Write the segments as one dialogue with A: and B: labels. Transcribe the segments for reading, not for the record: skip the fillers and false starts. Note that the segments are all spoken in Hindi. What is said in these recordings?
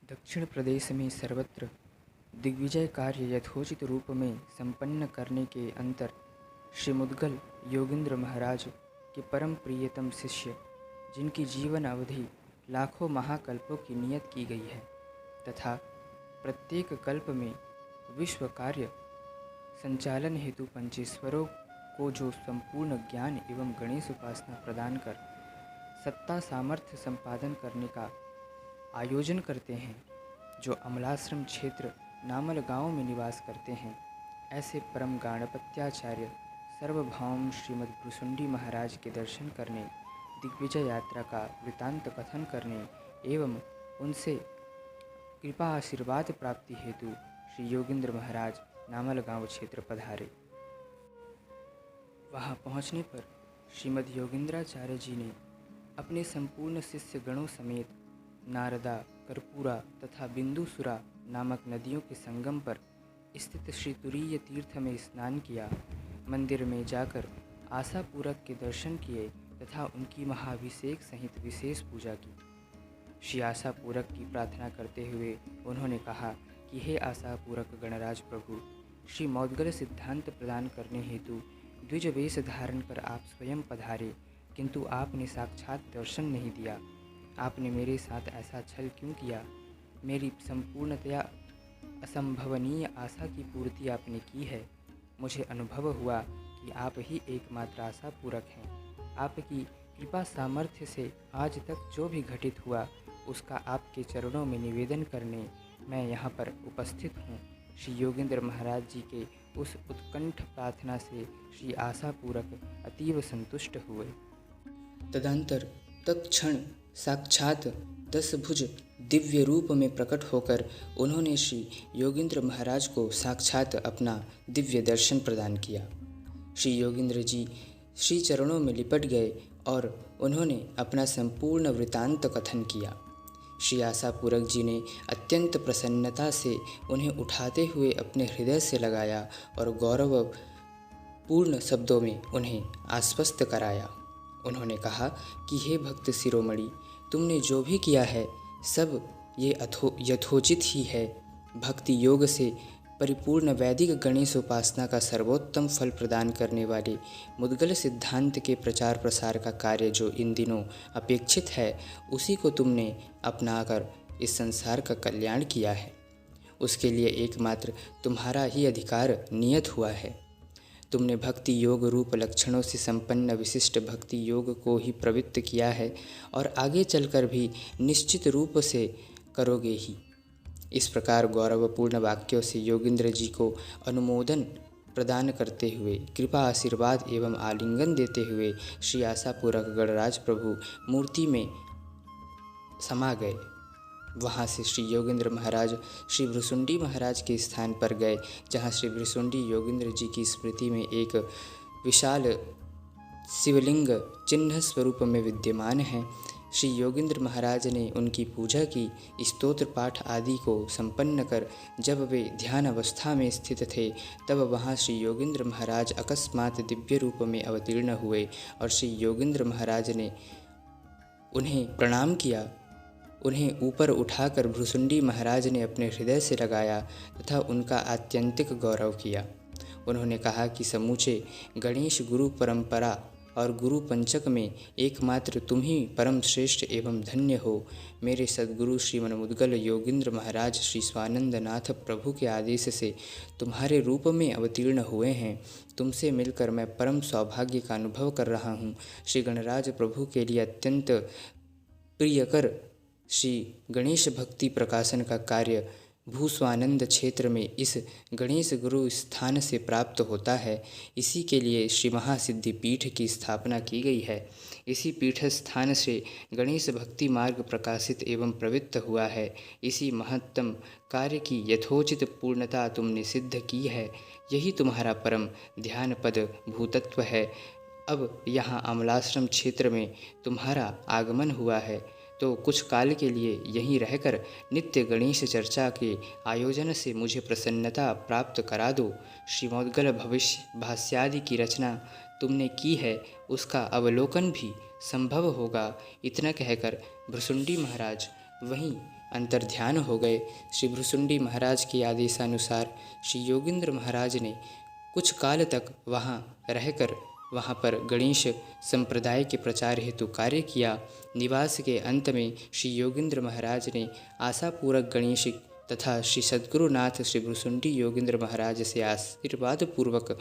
A: दक्षिण प्रदेश में सर्वत्र दिग्विजय कार्य यथोचित रूप में संपन्न करने के अंतर श्री मुद्गल योगींद्र महाराज के परम प्रियतम शिष्य, जिनकी जीवन अवधि लाखों महाकल्पों की नियत की गई है तथा प्रत्येक कल्प में विश्व कार्य संचालन हेतु पंचेश्वरों को जो संपूर्ण ज्ञान एवं गणेश उपासना प्रदान कर सत्ता सामर्थ्य संपादन करने का आयोजन करते हैं, जो अमलाश्रम क्षेत्र नामल गांव में निवास करते हैं, ऐसे परम गाणपत्याचार्य सर्वभौम श्रीमद् भृशुंडी महाराज के दर्शन करने, दिग्विजय यात्रा का वृतांत कथन करने एवं उनसे कृपा आशीर्वाद प्राप्ति हेतु श्री योगींद्र महाराज नामल गांव क्षेत्र पधारे। वहां पहुंचने पर श्रीमद् योगींद्राचार्य जी ने अपने संपूर्ण शिष्य गणों समेत नारदा, कर्पूरा तथा बिंदुसुरा नामक नदियों के संगम पर स्थित श्री तुरीय तीर्थ में स्नान किया। मंदिर में जाकर आशापूरक के दर्शन किए तथा उनकी महाभिषेक सहित विशेष पूजा की। श्री आशापूरक की प्रार्थना करते हुए उन्होंने कहा कि हे आशापूरक गणराज प्रभु, श्री मौद्गल सिद्धांत प्रदान करने हेतु द्विज वेश धारण कर आप स्वयं पधारे, किंतु आपने साक्षात दर्शन नहीं दिया। आपने मेरे साथ ऐसा छल क्यों किया? मेरी संपूर्णतया असंभवनीय आशा की पूर्ति आपने की है। मुझे अनुभव हुआ कि आप ही एकमात्र आशा पूरक हैं। आपकी कृपा सामर्थ्य से आज तक जो भी घटित हुआ उसका आपके चरणों में निवेदन करने मैं यहाँ पर उपस्थित हूँ। श्री योगींद्र महाराज जी के उस उत्कंठ प्रार्थना से श्री आशा पूरक अतीव संतुष्ट हुए। तदंतर तत्क्षण साक्षात 10 भुज दिव्य रूप में प्रकट होकर उन्होंने श्री योगींद्र महाराज को साक्षात अपना दिव्य दर्शन प्रदान किया। श्री योगींद्र जी श्री चरणों में लिपट गए और उन्होंने अपना संपूर्ण वृतांत कथन किया। श्री आशापूरक जी ने अत्यंत प्रसन्नता से उन्हें उठाते हुए अपने हृदय से लगाया और गौरवपूर्ण शब्दों में उन्हें आश्वस्त कराया। उन्होंने कहा कि हे भक्त शिरोमणि, तुमने जो भी किया है सब ये यथोचित ही है। भक्ति योग से परिपूर्ण वैदिक गणेश उपासना का सर्वोत्तम फल प्रदान करने वाले मुद्गल सिद्धांत के प्रचार प्रसार का कार्य जो इन दिनों अपेक्षित है, उसी को तुमने अपनाकर इस संसार का कल्याण किया है। उसके लिए एकमात्र तुम्हारा ही अधिकार नियत हुआ है। तुमने भक्ति योग रूप लक्षणों से संपन्न विशिष्ट भक्ति योग को ही प्रवृत्त किया है और आगे चलकर भी निश्चित रूप से करोगे ही। इस प्रकार गौरवपूर्ण वाक्यों से योगींद्र जी को अनुमोदन प्रदान करते हुए, कृपा आशीर्वाद एवं आलिंगन देते हुए श्री आशापूरक गणराज प्रभु मूर्ति में समा गए। वहाँ से श्री योगींद्र महाराज श्री भृशुंडी महाराज के स्थान पर गए, जहाँ श्री भृशुंडी योगींद्र जी की स्मृति में एक विशाल शिवलिंग चिन्ह स्वरूप में विद्यमान है। श्री योगींद्र महाराज ने उनकी पूजा की, स्तोत्र पाठ आदि को संपन्न कर जब वे ध्यान अवस्था में स्थित थे, तब वहाँ श्री योगींद्र महाराज अकस्मात दिव्य रूप में अवतीर्ण हुए और श्री योगींद्र महाराज ने उन्हें प्रणाम किया। उन्हें ऊपर उठाकर भृशुंडी महाराज ने अपने हृदय से लगाया तथा उनका आत्यंतिक गौरव किया। उन्होंने कहा कि समूचे गणेश गुरु परंपरा और गुरु पंचक में एकमात्र तुम ही परम श्रेष्ठ एवं धन्य हो। मेरे सद्गुरु श्रीमन मुद्गल योगींद्र महाराज श्री स्वानंद नाथ प्रभु के आदेश से तुम्हारे रूप में अवतीर्ण हुए हैं। तुमसे मिलकर मैं परम सौभाग्य का अनुभव कर रहा हूँ। श्री गणराज प्रभु के लिए अत्यंत प्रियकर श्री गणेश भक्ति प्रकाशन का कार्य भूस्वानंद क्षेत्र में इस गणेश गुरु स्थान से प्राप्त होता है। इसी के लिए श्री महासिद्धि पीठ की स्थापना की गई है। इसी पीठ स्थान से गणेश भक्ति मार्ग प्रकाशित एवं प्रवृत्त हुआ है। इसी महत्तम कार्य की यथोचित पूर्णता तुमने सिद्ध की है। यही तुम्हारा परम ध्यान पद भूतत्व है। अब यहाँ अमलाश्रम क्षेत्र में तुम्हारा आगमन हुआ है, तो कुछ काल के लिए यहीं रहकर नित्य गणेश चर्चा के आयोजन से मुझे प्रसन्नता प्राप्त करा दो। श्रीमद्गल भविष्य भाष्यादि की रचना तुमने की है, उसका अवलोकन भी संभव होगा। इतना कहकर भृशुंडी महाराज वहीं अंतर्ध्यान हो गए। श्री भृशुंडी महाराज के आदेशानुसार श्री योगेंद्र महाराज ने कुछ काल तक वहाँ रहकर वहाँ पर गणेश संप्रदाय के प्रचार हेतु कार्य किया। निवास के अंत में श्री योगेंद्र महाराज ने आशापूर्वक गणेश तथा श्री सद्गुरुनाथ श्री भृशुंडी योगेंद्र महाराज से आशीर्वाद पूर्वक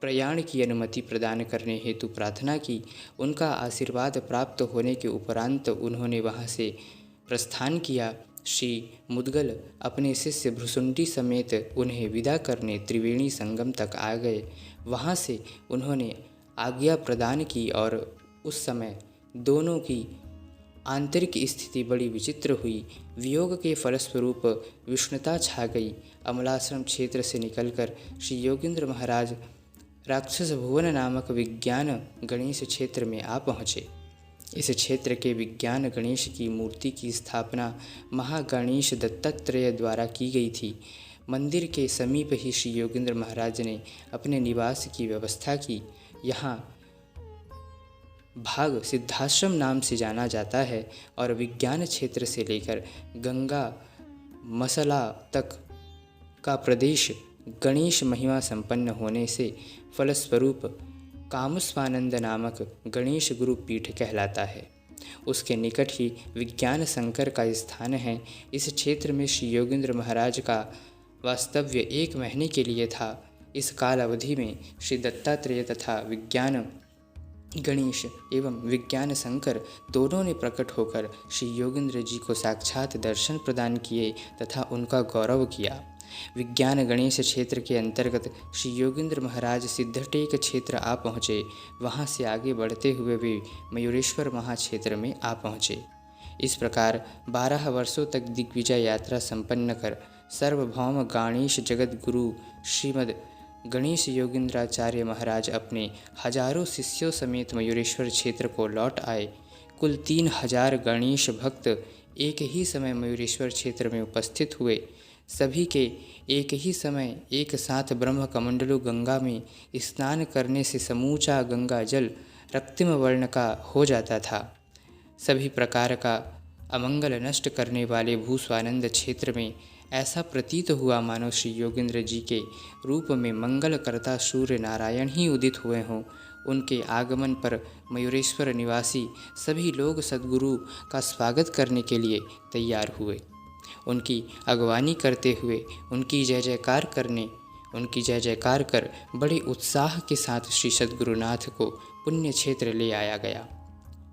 A: प्रयाण की अनुमति प्रदान करने हेतु प्रार्थना की। उनका आशीर्वाद प्राप्त होने के उपरांत उन्होंने वहाँ से प्रस्थान किया। श्री मुद्गल अपने शिष्य भृशुंडी समेत उन्हें विदा करने त्रिवेणी संगम तक आ गए। वहाँ से उन्होंने आज्ञा प्रदान की और उस समय दोनों की आंतरिक स्थिति बड़ी विचित्र हुई। वियोग के फलस्वरूप विषणता छा गई। अमलाश्रम क्षेत्र से निकलकर श्री योगेंद्र महाराज राक्षस भुवन नामक विज्ञान गणेश क्षेत्र में आ पहुँचे। इस क्षेत्र के विज्ञान गणेश की मूर्ति की स्थापना महागणेश दत्तात्रेय द्वारा की गई थी। मंदिर के समीप ही श्री योगेंद्र महाराज ने अपने निवास की व्यवस्था की। यहाँ भाग सिद्धाश्रम नाम से जाना जाता है और विज्ञान क्षेत्र से लेकर गंगा मसला तक का प्रदेश गणेश महिमा संपन्न होने से फलस्वरूप कामस्वानंद नामक गणेश गुरु पीठ कहलाता है। उसके निकट ही विज्ञान शंकर का स्थान है। इस क्षेत्र में श्री योगेंद्र महाराज का वास्तव्य 1 महीने के लिए था। इस काल अवधि में श्री दत्तात्रेय तथा विज्ञान गणेश एवं विज्ञान शंकर दोनों ने प्रकट होकर श्री योगेंद्र जी को साक्षात दर्शन प्रदान किए तथा उनका गौरव किया। विज्ञान गणेश क्षेत्र के अंतर्गत श्री योगेंद्र महाराज सिद्धटेक क्षेत्र आ पहुँचे। वहाँ से आगे बढ़ते हुए वे मयूरेश्वर महाक्षेत्र में आ पहुँचे। इस प्रकार 12 वर्षों तक दिग्विजय यात्रा संपन्न कर सर्वभौम गणेश जगत गुरु श्रीमद गणेश योगेंद्राचार्य महाराज अपने हजारों शिष्यों समेत मयूरेश्वर क्षेत्र को लौट आए। कुल 3000 गणेश भक्त एक ही समय मयूरेश्वर क्षेत्र में उपस्थित हुए। सभी के एक ही समय एक साथ ब्रह्म कमंडलु गंगा में स्नान करने से समूचा गंगा जल रक्तिम वर्ण का हो जाता था। सभी प्रकार का अमंगल नष्ट करने वाले भूस्वानंद क्षेत्र में ऐसा प्रतीत हुआ मानो श्री योगेंद्र जी के रूप में मंगलकर्ता सूर्य नारायण ही उदित हुए हों। उनके आगमन पर मयूरेश्वर निवासी सभी लोग सद्गुरु का स्वागत करने के लिए तैयार हुए। उनकी अगवानी करते हुए उनकी जय जयकार कर बड़े उत्साह के साथ श्री सद्गुरुनाथ को पुण्य क्षेत्र ले आया गया।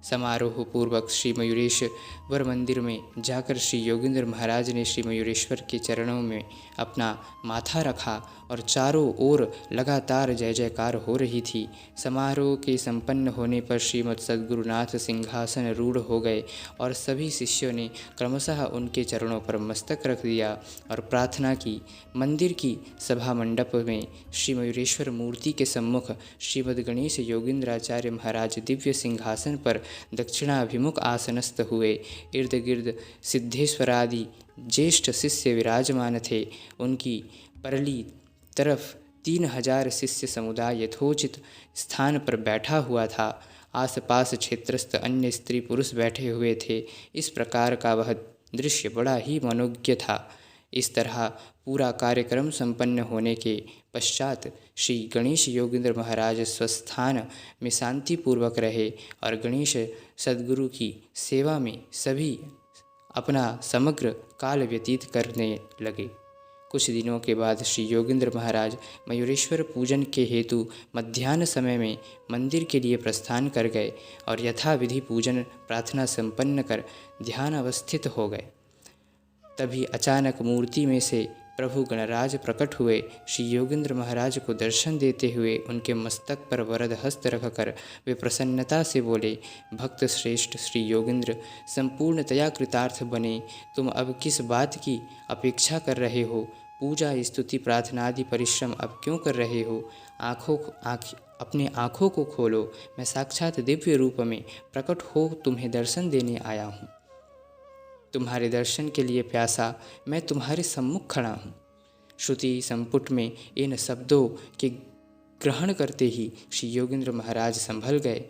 A: समारोह पूर्वक श्री मयूरेश्वर मंदिर में जाकर श्री योगेंद्र महाराज ने श्री मयूरेश्वर के चरणों में अपना माथा रखा और चारों ओर लगातार जय जयकार हो रही थी। समारोह के संपन्न होने पर श्रीमद् सद्गुरुनाथ सिंहासन रूढ़ हो गए और सभी शिष्यों ने क्रमशः उनके चरणों पर मस्तक रख दिया और प्रार्थना की। मंदिर की सभा मंडप में श्री मयूरेश्वर मूर्ति के सम्मुख श्रीमद् गणेश योगेंद्राचार्य महाराज दिव्य सिंहासन पर दक्षिणाभिमुख आसनस्थ हुए। इर्द गिर्द सिद्धेश्वरादि ज्येष्ठ शिष्य विराजमान थे। उनकी परली तरफ 3000 शिष्य समुदाय यथोचित स्थान पर बैठा हुआ था। आसपास क्षेत्रस्थ अन्य स्त्री पुरुष बैठे हुए थे। इस प्रकार का वह दृश्य बड़ा ही मनोज्ञ था। इस तरह पूरा कार्यक्रम संपन्न होने के पश्चात श्री गणेश योगेंद्र महाराज स्वस्थान में शांतिपूर्वक रहे और गणेश सद्गुरु की सेवा में सभी अपना समग्र काल व्यतीत करने लगे। कुछ दिनों के बाद श्री योगेंद्र महाराज मयूरेश्वर पूजन के हेतु मध्याह्न समय में मंदिर के लिए प्रस्थान कर गए और यथाविधि पूजन प्रार्थना संपन्न कर ध्यान अवस्थित हो गए। तभी अचानक मूर्ति में से प्रभु गणराज प्रकट हुए। श्री योगेंद्र महाराज को दर्शन देते हुए उनके मस्तक पर वरद हस्त रखकर वे प्रसन्नता से बोले, भक्त श्रेष्ठ श्री योगेंद्र, संपूर्णतया कृतार्थ बने। तुम अब किस बात की अपेक्षा कर रहे हो? पूजा स्तुति प्रार्थना आदि परिश्रम अब क्यों कर रहे हो? अपने आँखों को खोलो। मैं साक्षात दिव्य रूप में प्रकट हो तुम्हें दर्शन देने आया हूँ। तुम्हारे दर्शन के लिए प्यासा मैं तुम्हारे सम्मुख खड़ा हूँ। श्रुति संपुट में इन शब्दों के ग्रहण करते ही श्री योगेंद्र महाराज संभल गए।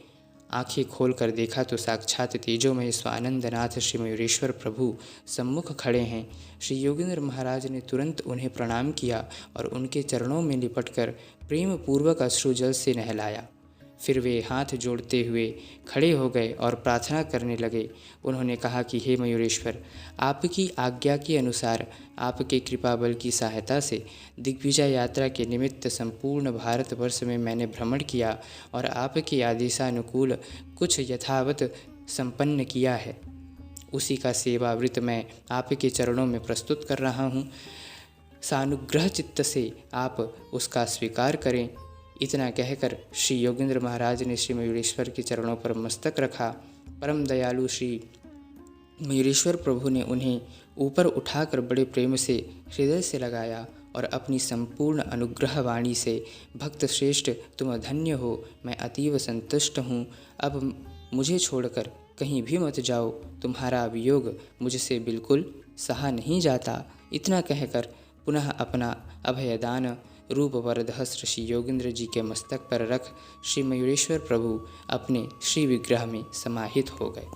A: आंखें खोलकर देखा तो साक्षात तेजोमय स्वानंदनाथ श्री मयूरेश्वर प्रभु सम्मुख खड़े हैं। श्री योगेंद्र महाराज ने तुरंत उन्हें प्रणाम किया और उनके चरणों में लिपटकर प्रेम पूर्वक अश्रु जल से नहलाया। फिर वे हाथ जोड़ते हुए खड़े हो गए और प्रार्थना करने लगे। उन्होंने कहा कि हे मयूरेश्वर, आपकी आज्ञा के अनुसार आपके कृपा बल की सहायता से दिग्विजय यात्रा के निमित्त संपूर्ण भारतवर्ष में मैंने भ्रमण किया और आपके आदेशानुकूल कुछ यथावत संपन्न किया है। उसी का सेवावृत मैं आपके चरणों में प्रस्तुत कर रहा हूँ। सानुग्रह चित्त से आप उसका स्वीकार करें। इतना कहकर श्री योगेंद्र महाराज ने श्री मयूरेश्वर के चरणों पर मस्तक रखा। परम दयालु श्री मयूरेश्वर प्रभु ने उन्हें ऊपर उठाकर बड़े प्रेम से हृदय से लगाया और अपनी संपूर्ण अनुग्रह वाणी से, भक्त श्रेष्ठ तुम धन्य हो, मैं अतीव संतुष्ट हूँ। अब मुझे छोड़कर कहीं भी मत जाओ, तुम्हारा वियोग मुझसे बिल्कुल सहा नहीं जाता। इतना कहकर पुनः अपना अभयदान रूप वरदहस्त श्री योगेंद्र जी के मस्तक पर रख श्री मयूरेश्वर प्रभु अपने श्री विग्रह में समाहित हो गए।